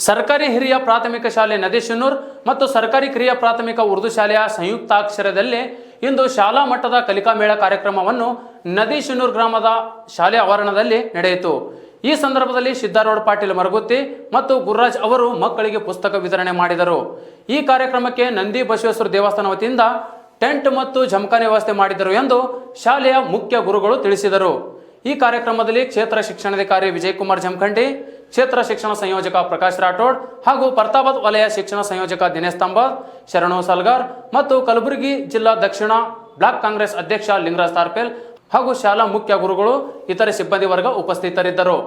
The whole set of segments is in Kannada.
ಸರ್ಕಾರಿ ಹಿರಿಯ ಪ್ರಾಥಮಿಕ ಶಾಲೆ ನದೇಶನೂರ್ ಮತ್ತು ಸರ್ಕಾರಿ ಕಿರಿಯ ಪ್ರಾಥಮಿಕ ಉರ್ದು ಶಾಲೆಯ ಸಂಯುಕ್ತಾಕ್ಷರದಲ್ಲಿ ಇಂದು ಶಾಲಾ ಮಟ್ಟದ ಕಲಿಕಾ ಮೇಳ ಕಾರ್ಯಕ್ರಮವನ್ನು ನದೇಶನೂರ್ ಗ್ರಾಮದ ಶಾಲೆ ಆವರಣದಲ್ಲಿ ನಡೆಯಿತು. ಈ ಸಂದರ್ಭದಲ್ಲಿ ಸಿದ್ದಾರೂಢ ಪಾಟೀಲ್ ಮರಗುತ್ತಿ ಮತ್ತು ಗುರುರಾಜ್ ಅವರು ಮಕ್ಕಳಿಗೆ ಪುಸ್ತಕ ವಿತರಣೆ ಮಾಡಿದರು. ಈ ಕಾರ್ಯಕ್ರಮಕ್ಕೆ ನಂದಿ ಬಸವೇಶ್ವರ ದೇವಸ್ಥಾನ ವತಿಯಿಂದ ಟೆಂಟ್ ಮತ್ತು ಜಮಖಾನೆ ವ್ಯವಸ್ಥೆ ಮಾಡಿದರು ಎಂದು ಶಾಲೆಯ ಮುಖ್ಯ ಗುರುಗಳು ತಿಳಿಸಿದರು. ಈ ಕಾರ್ಯಕ್ರಮದಲ್ಲಿ ಕ್ಷೇತ್ರ ಶಿಕ್ಷಣಾಧಿಕಾರಿ ವಿಜಯಕುಮಾರ್ ಜಮಖಂಡಿ, ಕ್ಷೇತ್ರ ಶಿಕ್ಷಣ ಸಂಯೋಜಕ ಪ್ರಕಾಶ್ ರಾಠೋಡ್ ಹಾಗೂ ಪ್ರತಾಪತ್ ವಲಯ ಶಿಕ್ಷಣ ಸಂಯೋಜಕ ದಿನೇಶ್ ತಂಬಾದ್, ಶರಣು ಸಲ್ಗಾರ್ ಮತ್ತು ಕಲಬುರಗಿ ಜಿಲ್ಲಾ ದಕ್ಷಿಣ ಬ್ಲಾಕ್ ಕಾಂಗ್ರೆಸ್ ಅಧ್ಯಕ್ಷ ಲಿಂಗರಾಜ್ ತಾರ್ಪೇಲ್ ಹಾಗೂ ಶಾಲಾ ಮುಖ್ಯ ಗುರುಗಳು ಇತರೆ ಸಿಬ್ಬಂದಿ ವರ್ಗ ಉಪಸ್ಥಿತರಿದ್ದರು.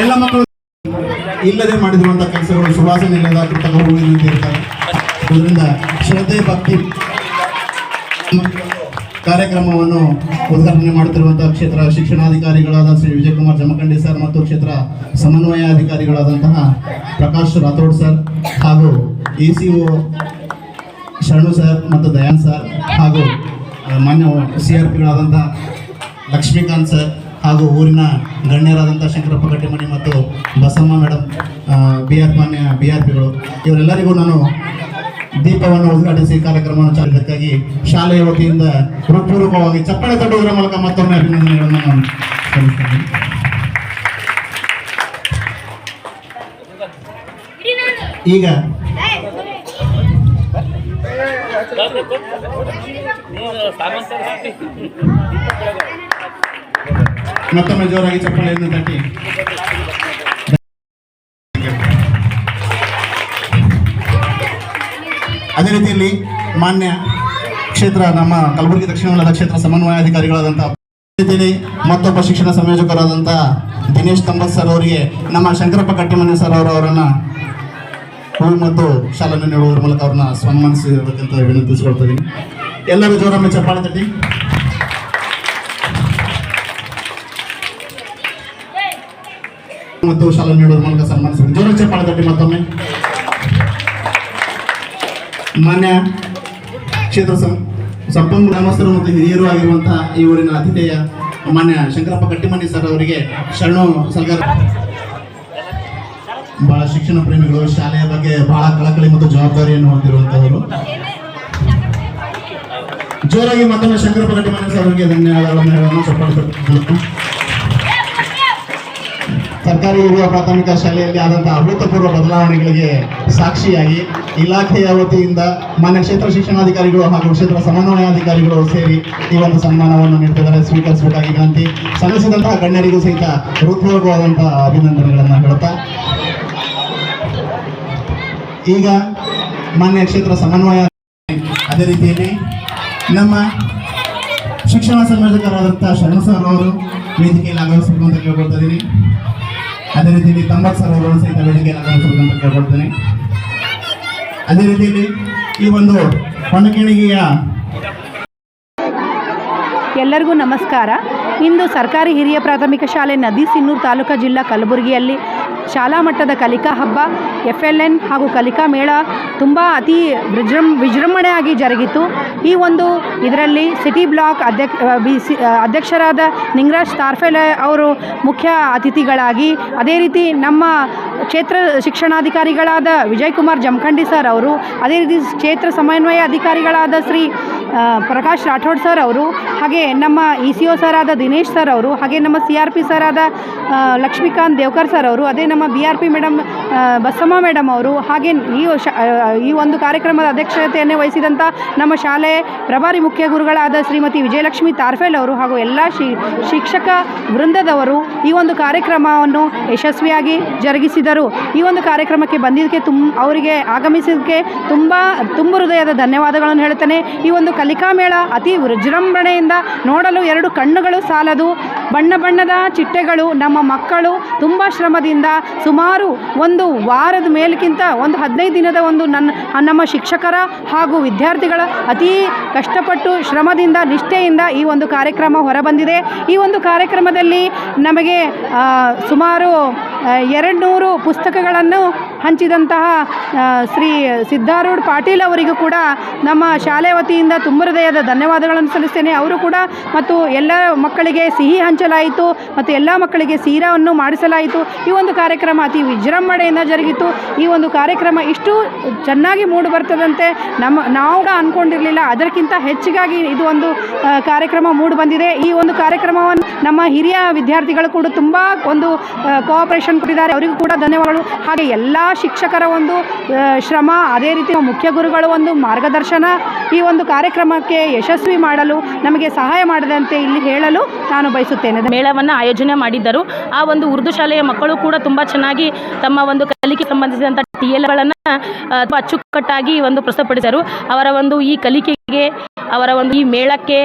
ಎಲ್ಲ ಮಕ್ಕಳು ಇಲ್ಲದೆ ಮಾಡಿರುವಂಥ ಕೆಲಸಗಳು ಸುವಾಸನೆ ಇಲ್ಲದ ಕೃತಕಗಳು ಇರ್ತಾರೆ. ಅದರಿಂದ ಶ್ರದ್ಧೆ ಭಕ್ತಿ ಕಾರ್ಯಕ್ರಮವನ್ನು ಉದ್ಘಾಟನೆ ಮಾಡುತ್ತಿರುವಂತಹ ಕ್ಷೇತ್ರ ಶಿಕ್ಷಣಾಧಿಕಾರಿಗಳಾದ ಶ್ರೀ ವಿಜಯಕುಮಾರ್ ಜಮಖಂಡಿ ಸರ್ ಮತ್ತು ಕ್ಷೇತ್ರ ಸಮನ್ವಯಾಧಿಕಾರಿಗಳಾದಂತಹ ಪ್ರಕಾಶ್ ರಾಥೋಡ್ ಸರ್ ಹಾಗೂ ECO ಶರಣು ಸರ್ ಮತ್ತು ದಯಾನ್ ಸರ್ ಹಾಗೂ ಮಾನ್ಯ CRPಗಳಾದಂತಹ ಲಕ್ಷ್ಮೀಕಾಂತ್ ಸರ್ ಹಾಗೂ ಊರಿನ ಗಣ್ಯರಾದಂಥ ಶಂಕರಪ್ಪ ಗಟ್ಟಿಮನಿ ಮತ್ತು ಬಸಮ್ಮ ಮೇಡಮ್ ಮಾನ್ಯ BRPಗಳು ಇವರೆಲ್ಲರಿಗೂ ನಾನು ದೀಪವನ್ನು ಉದ್ಘಾಟಿಸಿ ಕಾರ್ಯಕ್ರಮವನ್ನು ಚಾಲಿಸಕ್ಕಾಗಿ ಶಾಲೆಯ ವತಿಯಿಂದ ಹೃತ್ಪೂರ್ವಕವಾಗಿ ಚಪ್ಪಾಳೆ ತಟ್ಟುವುದರ ಮೂಲಕ ಮತ್ತೊಮ್ಮೆ ಅಭಿನಂದನೆಗಳನ್ನು ನಾನು ಸಲ್ಲಿಸ್ತೇನೆ. ಈಗ ಮತ್ತೊಮ್ಮೆ ಜೋರಾಗಿ ಚಪ್ಪಾಳೆಯನ್ನು ತಟ್ಟಿ ಅದೇ ರೀತಿಯಲ್ಲಿ ಮಾನ್ಯ ಕ್ಷೇತ್ರ ನಮ್ಮ ಕಲಬುರಗಿ ದಕ್ಷಿಣ ವಲಯದ ಕ್ಷೇತ್ರ ಸಮನ್ವಯಾಧಿಕಾರಿಗಳಾದಂತಹ ರೀತಿಯಲ್ಲಿ ಮತ್ತೊಬ್ಬ ಶಿಕ್ಷಣ ಸಂಯೋಜಕರಾದಂತಹ ದಿನೇಶ್ ತಂಬತ್ ಸರ್ ಅವರಿಗೆ ನಮ್ಮ ಶಂಕರಪ್ಪ ಕಟ್ಟಿಮನಿ ಸರ್ ಅವರನ್ನ ಹೂ ಮತ್ತು ಶಾಲನ್ನು ನೀಡುವುದರ ಮೂಲಕ ಅವ್ರನ್ನ ಸನ್ಮಾನಿಸಬೇಕಂತ ವಿನಂತಿಸಿಕೊಳ್ತಾ ಇದ್ದೀನಿ. ಎಲ್ಲರೂ ಜೋರನ್ನು ಚಪ್ಪಾಳೆ ತಟ್ಟಿ ಮತ್ತು ಶಾಲನ್ನು ನೀಡುವುದರ ಮೂಲಕ ಸನ್ಮಾನಿಸಬೇಕು. ಜೋರ ಚಪ್ಪಾಳೆ ತಟ್ಟಿ ಮತ್ತೊಮ್ಮೆ. ಮಾನ್ಯ ಕ್ಷೇತ್ರ ಸಂಪನ್ಮೂಲ ಗ್ರಾಮಸ್ಥರು ಮತ್ತು ಹಿರಿಯರು ಆಗಿರುವಂತಹ ಈ ಊರಿನ ಅತಿಥೇಯ ಮಾನ್ಯ ಶಂಕರಪ್ಪ ಕಟ್ಟಿಮನಿ ಸರ್ ಅವರಿಗೆ ಶರಣು ಸಲ್ಗಾರ್. ಬಹಳ ಶಿಕ್ಷಣ ಪ್ರೇಮಿಗಳು, ಶಾಲೆಯ ಬಗ್ಗೆ ಬಹಳ ಕಳಕಳಿ ಮತ್ತು ಜವಾಬ್ದಾರಿಯನ್ನು ಹೊಂದಿರುವಂತವರು. ಜೋರಾಗಿ ಮತ್ತೊಮ್ಮೆ ಶಂಕರಪ್ಪ ಕಟ್ಟಿಮನಿ ಸರ್ ಅವರಿಗೆ ಧನ್ಯವಾದಗಳನ್ನು ಚಪ್ಪಾಳೆ. ಸರ್ಕಾರಿ ಹಿರಿಯ ಪ್ರಾಥಮಿಕ ಶಾಲೆಯಲ್ಲಿ ಆದಂತಹ ಅಭೂತಪೂರ್ವ ಬದಲಾವಣೆಗಳಿಗೆ ಸಾಕ್ಷಿಯಾಗಿ ಇಲಾಖೆಯ ವತಿಯಿಂದ ಮಾನ್ಯ ಕ್ಷೇತ್ರ ಶಿಕ್ಷಣಾಧಿಕಾರಿಗಳು ಹಾಗೂ ಕ್ಷೇತ್ರ ಸಮನ್ವಯಾಧಿಕಾರಿಗಳು ಸೇರಿ ಈ ಒಂದು ಸನ್ಮಾನವನ್ನು ನೀಡುತ್ತಿದ್ದಾರೆ. ಸ್ವೀಕರಿಸಬೇಕಾಗಿ ವಿನಂತಿ. ಸಲ್ಲಿಸಿದಂತಹ ಗಣ್ಯರಿಗೂ ಸಹಿತ ಹೃತ್ಪೂರ್ವಕವಾದಂತಹ ಅಭಿನಂದನೆಗಳನ್ನು ಹೇಳುತ್ತಾ ಈಗ ಮಾನ್ಯ ಕ್ಷೇತ್ರ ಸಮನ್ವಯ ಅದೇ ರೀತಿಯಲ್ಲಿ ನಮ್ಮ ಶಿಕ್ಷಣ ಸಂಯೋಜಕರಾದಂತಹ ಶರಣ್ ಸರ್ ಅವರು ವೇದಿಕೆಯಲ್ಲಿ ಆಗಮಿಸಬೇಕು ಅಂತ ಕೇಳ್ಕೊಳ್ತಾ ಇದ್ದೀನಿ. ಅದೇ ರೀತಿಯಲ್ಲಿ ತಂಬತ್ ಸರ್ ಅವರು ಸಹಿತ ವೇದಿಕೆಯಲ್ಲಿ ಆಗಮಿಸಬೇಕು ಅಂತ ಕೇಳ್ಕೊಳ್ತೇನೆ. ಅದೇ ರೀತಿಯಲ್ಲಿ ಈ ಒಂದು ಹೊಣಕೆಣಿಗೆಯ ಎಲ್ಲರಿಗೂ ನಮಸ್ಕಾರ. ಇಂದು ಸರ್ಕಾರಿ ಹಿರಿಯ ಪ್ರಾಥಮಿಕ ಶಾಲೆ ನದೇಶನೂರ್ ತಾಲೂಕು ಜಿಲ್ಲಾ ಕಲಬುರಗಿಯಲ್ಲಿ ಶಾಲಾ ಮಟ್ಟದ ಕಲಿಕಾ ಹಬ್ಬ FLN ಹಾಗೂ ಕಲಿಕಾ ಮೇಳ ತುಂಬ ಅತಿ ವಿಜೃಂಭಣೆಯಾಗಿ ಜರುಗಿತು. ಈ ಒಂದು ಇದರಲ್ಲಿ ಸಿಟಿ ಬ್ಲಾಕ್ ಅಧ್ಯಕ್ಷರಾದ ಲಿಂಗರಾಜ್ ತಾರ್ಪೇಲ್ ಅವರು ಮುಖ್ಯ ಅತಿಥಿಗಳಾಗಿ, ಅದೇ ರೀತಿ ನಮ್ಮ ಕ್ಷೇತ್ರ ಶಿಕ್ಷಣಾಧಿಕಾರಿಗಳಾದ ವಿಜಯಕುಮಾರ್ ಜಮಖಂಡಿ ಸರ್ ಅವರು, ಅದೇ ರೀತಿ ಕ್ಷೇತ್ರ ಸಮನ್ವಯ ಅಧಿಕಾರಿಗಳಾದ ಶ್ರೀ ಪ್ರಕಾಶ್ ರಾಠೋಡ್ ಸರ್ ಅವರು, ಹಾಗೆ ನಮ್ಮ ECO ಸರ್ ಆದ ದಿನೇಶ್ ಸರ್ ಅವರು, ಹಾಗೆ ನಮ್ಮ CRP ಸರ್ ಆದ ಲಕ್ಷ್ಮೀಕಾಂತ್ ದೇವ್ಕರ್ ಸರ್ ಅವರು, ಅದೇ ನಮ್ಮ BRP ಮೇಡಮ್ ಬಸಮ್ಮ ಮೇಡಮ್ ಅವರು, ಹಾಗೆ ಈ ಒಂದು ಕಾರ್ಯಕ್ರಮದ ಅಧ್ಯಕ್ಷತೆಯನ್ನೇ ವಹಿಸಿದಂಥ ನಮ್ಮ ಶಾಲೆ ಪ್ರಭಾರಿ ಮುಖ್ಯ ಗುರುಗಳಾದ ಶ್ರೀಮತಿ ವಿಜಯಲಕ್ಷ್ಮಿ ತಾರ್ಪೇಲ್ ಅವರು ಹಾಗೂ ಎಲ್ಲ ಶಿಕ್ಷಕ ವೃಂದದವರು ಈ ಒಂದು ಕಾರ್ಯಕ್ರಮವನ್ನು ಯಶಸ್ವಿಯಾಗಿ ಜರುಗಿಸಿದರು. ಈ ಒಂದು ಕಾರ್ಯಕ್ರಮಕ್ಕೆ ಬಂದಿದ್ದಕ್ಕೆ ಅವರಿಗೆ ಆಗಮಿಸಿದ್ದಕ್ಕೆ ತುಂಬ ಹೃದಯದ ಧನ್ಯವಾದಗಳನ್ನು ಹೇಳುತ್ತೇನೆ. ಈ ಒಂದು ಕಲಿಕಾ ಮೇಳ ಅತಿ ವಿಜೃಂಭಣೆಯಿಂದ ನೋಡಲು 2 ಕಣ್ಣುಗಳು ಸಾಲದು. ಬಣ್ಣ ಬಣ್ಣದ ಚಿಟ್ಟೆಗಳು ನಮ್ಮ ಮಕ್ಕಳು ತುಂಬ ಶ್ರಮದಿಂದ ಸುಮಾರು ಒಂದು ವಾರದ ಮೇಲಕ್ಕಿಂತ ಒಂದು 15 ದಿನದ ಒಂದು ನಮ್ಮ ಶಿಕ್ಷಕರ ಹಾಗೂ ವಿದ್ಯಾರ್ಥಿಗಳ ಅತೀ ಕಷ್ಟಪಟ್ಟು ಶ್ರಮದಿಂದ ನಿಷ್ಠೆಯಿಂದ ಈ ಒಂದು ಕಾರ್ಯಕ್ರಮ ಹೊರಬಂದಿದೆ. ಈ ಒಂದು ಕಾರ್ಯಕ್ರಮದಲ್ಲಿ ನಮಗೆ ಸುಮಾರು 200 ಪುಸ್ತಕಗಳನ್ನು ಹಂಚಿದಂತಹ ಶ್ರೀ ಸಿದ್ಧಾರೂಢ ಪಾಟೀಲ್ ಅವರಿಗೂ ಕೂಡ ನಮ್ಮ ಶಾಲೆ ವತಿಯಿಂದ ತುಂಬ ಹೃದಯದ ಧನ್ಯವಾದಗಳನ್ನು ಸಲ್ಲಿಸ್ತೇನೆ. ಅವರು ಕೂಡ ಮತ್ತು ಎಲ್ಲ ಮಕ್ಕಳಿಗೆ ಸಿಹಿ ಹಂಚಲಾಯಿತು ಮತ್ತು ಎಲ್ಲ ಮಕ್ಕಳಿಗೆ ಸೀರೆಯನ್ನು ಮಾಡಿಸಲಾಯಿತು. ಈ ಒಂದು ಕಾರ್ಯಕ್ರಮ ಅತಿ ವಿಜೃಂಭಣೆಯಿಂದ ಜರುಗಿತು. ಈ ಒಂದು ಕಾರ್ಯಕ್ರಮ ಇಷ್ಟು ಚೆನ್ನಾಗಿ ಮೂಡಿ ಬರ್ತದಂತೆ ನಾವು ಅಂದ್ಕೊಂಡಿರಲಿಲ್ಲ. ಅದಕ್ಕಿಂತ ಹೆಚ್ಚಿಗಾಗಿ ಇದು ಒಂದು ಕಾರ್ಯಕ್ರಮ ಮೂಡಿ ಬಂದಿದೆ. ಈ ಒಂದು ಕಾರ್ಯಕ್ರಮವನ್ನು ನಮ್ಮ ಹಿರಿಯ ವಿದ್ಯಾರ್ಥಿಗಳು ಕೂಡ ತುಂಬ ಒಂದು ಕೋಆಪರೇಷನ್ ಕೊಟ್ಟಿದ್ದಾರೆ, ಅವರಿಗೂ ಕೂಡ ಧನ್ಯವಾದಗಳು. ಹಾಗೆ ಎಲ್ಲ ಶಿಕ್ಷಕರ ಒಂದು ಶ್ರಮ, ಅದೇ ರೀತಿ ಮುಖ್ಯ ಗುರುಗಳು ಒಂದು ಮಾರ್ಗದರ್ಶನ ಈ ಒಂದು ಕಾರ್ಯಕ್ರಮಕ್ಕೆ ಯಶಸ್ವಿ ಮಾಡಲು ನಮಗೆ ಸಹಾಯ ಮಾಡಿದಂತೆ ಇಲ್ಲಿ ಹೇಳಲು ನಾನು ಬಯಸುತ್ತೇನೆ. ಮೇಳವನ್ನು ಆಯೋಜನೆ ಮಾಡಿದ್ದರು. ಆ ಒಂದು ಉರ್ದು ಶಾಲೆಯ ಮಕ್ಕಳು ಕೂಡ ತುಂಬ ಚೆನ್ನಾಗಿ ತಮ್ಮ ಒಂದು ಕಲಿಕೆ ಸಂಬಂಧಿಸಿದಂಥ TLಗಳನ್ನು ಅಚ್ಚುಕಟ್ಟಾಗಿ ಒಂದು ಪ್ರಸ್ತುತಪಡಿಸಿದರು. ಅವರ ಒಂದು ಈ ಕಲಿಕೆಗೆ, ಅವರ ಒಂದು ಈ ಮೇಳಕ್ಕೆ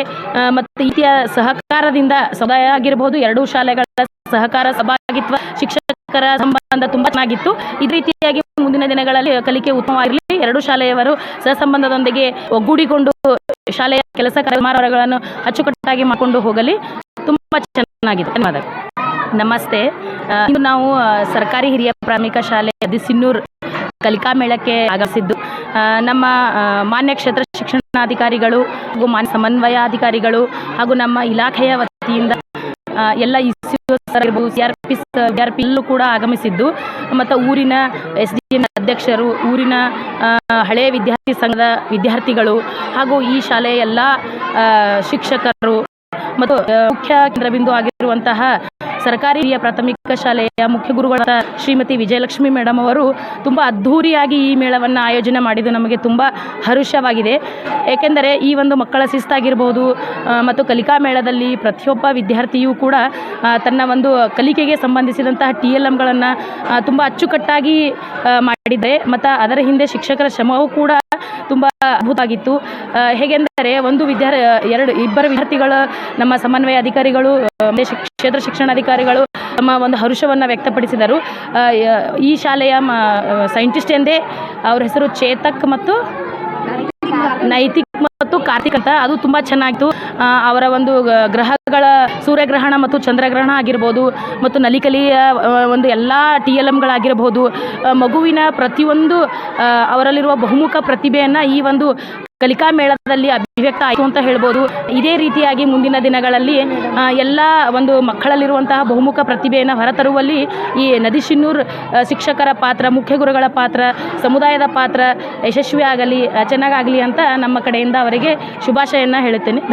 ಮತ್ತು ರೀತಿಯ ಸಹಕಾರದಿಂದ ಸಮುದಾಯ ಆಗಿರಬಹುದು, 2 ಶಾಲೆಗಳ ಸಹಕಾರ, ಸಹಭಾಗಿತ್ವ, ಶಿಕ್ಷಕರ ಸಂಬಂಧ ತುಂಬ ಚೆನ್ನಾಗಿತ್ತು. ಇದೇ ರೀತಿಯಾಗಿ ಮುಂದಿನ ದಿನಗಳಲ್ಲಿ ಕಲಿಕೆ ಉತ್ತಮವಾಗಿರಲಿ, 2 ಶಾಲೆಯವರು ಸಹಸಂಬಂಧದೊಂದಿಗೆ ಒಗ್ಗೂಡಿಕೊಂಡು ಶಾಲೆಯ ಕೆಲಸ ಕಾರ್ಯಗಳನ್ನು ಅಚ್ಚುಕಟ್ಟಾಗಿ ಮಾಡಿಕೊಂಡು ಹೋಗಲಿ. ತುಂಬ ಚೆನ್ನಾಗಿದೆ. ಧನ್ಯವಾದ. ನಮಸ್ತೆ. ಇಂದು ನಾವು ಸರ್ಕಾರಿ ಹಿರಿಯ ಪ್ರಾಥಮಿಕ ಶಾಲೆ ನದಿಸಿನ್ನೂರು ಕಲಿಕಾ ಮೇಳಕ್ಕೆ ಆಗಮಿಸಿದ್ದು ನಮ್ಮ ಮಾನ್ಯ ಕ್ಷೇತ್ರ ಶಿಕ್ಷಣಾಧಿಕಾರಿಗಳು ಹಾಗೂ ಮಾನ್ಯ ಸಮನ್ವಯಾಧಿಕಾರಿಗಳು ಹಾಗೂ ನಮ್ಮ ಇಲಾಖೆಯ ವತಿಯಿಂದ ಎಲ್ಲ CRP ಕೂಡ ಆಗಮಿಸಿದ್ದು ಮತ್ತು ಊರಿನ SDM ಅಧ್ಯಕ್ಷರು, ಊರಿನ ಹಳೆಯ ವಿದ್ಯಾರ್ಥಿ ಸಂಘದ ವಿದ್ಯಾರ್ಥಿಗಳು ಹಾಗೂ ಈ ಶಾಲೆಯ ಎಲ್ಲ ಶಿಕ್ಷಕರು ಮತ್ತು ಮುಖ್ಯ ಕೇಂದ್ರಬಿಂದು ಆಗಿರುವಂತಹ ಸರ್ಕಾರಿ ಹಿರಿಯ ಪ್ರಾಥಮಿಕ ಶಾಲೆಯ ಮುಖ್ಯ ಗುರುಗಳಾದ ಶ್ರೀಮತಿ ವಿಜಯಲಕ್ಷ್ಮಿ ಮೇಡಮ್ ಅವರು ತುಂಬ ಅದ್ಧೂರಿಯಾಗಿ ಈ ಮೇಳವನ್ನು ಆಯೋಜನೆ ಮಾಡಿದ್ದು ನಮಗೆ ತುಂಬ ಹರ್ಷವಾಗಿದೆ. ಏಕೆಂದರೆ ಈ ಒಂದು ಮಕ್ಕಳ ಶಿಸ್ತಾಗಿರ್ಬೋದು ಮತ್ತು ಕಲಿಕಾ ಮೇಳದಲ್ಲಿ ಪ್ರತಿಯೊಬ್ಬ ವಿದ್ಯಾರ್ಥಿಯೂ ಕೂಡ ತನ್ನ ಒಂದು ಕಲಿಕೆಗೆ ಸಂಬಂಧಿಸಿದಂತಹ TLMಗಳನ್ನು ತುಂಬ ಅಚ್ಚುಕಟ್ಟಾಗಿ ಮಾಡಿದೆ ಮತ್ತು ಅದರ ಹಿಂದೆ ಶಿಕ್ಷಕರ ಶ್ರಮವೂ ಕೂಡ ತುಂಬ ಅದ್ಭುತವಾಗಿತ್ತು. ಹೇಗೆಂದರೆ ಇಬ್ಬರು ವಿದ್ಯಾರ್ಥಿಗಳು, ನಮ್ಮ ಸಮನ್ವಯ ಅಧಿಕಾರಿಗಳು, ಕ್ಷೇತ್ರ ಶಿಕ್ಷಣಾಧಿಕಾರಿಗಳು ತಮ್ಮ ಒಂದು ಹರುಷವನ್ನು ವ್ಯಕ್ತಪಡಿಸಿದರು. ಈ ಶಾಲೆಯ ಸೈಂಟಿಸ್ಟ್ ಎಂದೇ ಅವ್ರ ಹೆಸರು ಚೇತಕ್ ಮತ್ತು ನೈತಿಕ್ ಮತ್ತು ಕಾರ್ತಿಕ್ ಅಂತ. ಅದು ತುಂಬ ಚೆನ್ನಾಗಿತ್ತು. ಅವರ ಒಂದು ಗ್ರಹಗಳ ಸೂರ್ಯಗ್ರಹಣ ಮತ್ತು ಚಂದ್ರಗ್ರಹಣ ಆಗಿರ್ಬೋದು ಮತ್ತು ನಲಿಕಲಿಯ ಒಂದು ಎಲ್ಲ TLMಗಳಾಗಿರ್ಬೋದು, ಮಗುವಿನ ಪ್ರತಿಯೊಂದು ಅವರಲ್ಲಿರುವ ಬಹುಮುಖ ಪ್ರತಿಭೆಯನ್ನು ಈ ಒಂದು ಕಲಿಕಾ ಮೇಳದಲ್ಲಿ ಅಭಿವ್ಯಕ್ತ ಆಯಿತು ಅಂತ ಹೇಳ್ಬೋದು. ಇದೇ ರೀತಿಯಾಗಿ ಮುಂದಿನ ದಿನಗಳಲ್ಲಿ ಎಲ್ಲ ಒಂದು ಮಕ್ಕಳಲ್ಲಿರುವಂತಹ ಬಹುಮುಖ ಪ್ರತಿಭೆಯನ್ನು ಹೊರತರುವಲ್ಲಿ ಈ ನದಿಸಿನ್ನೂರು ಶಿಕ್ಷಕರ ಪಾತ್ರ, ಮುಖ್ಯ ಗುರುಗಳ ಪಾತ್ರ, ಸಮುದಾಯದ ಪಾತ್ರ ಯಶಸ್ವಿಯಾಗಲಿ, ಚೆನ್ನಾಗಾಗಲಿ ಅಂತ ನಮ್ಮ ಕಡೆಯಿಂದ ಅವರಿಗೆ ಶುಭಾಶಯವನ್ನು ಹೇಳುತ್ತೇನೆ.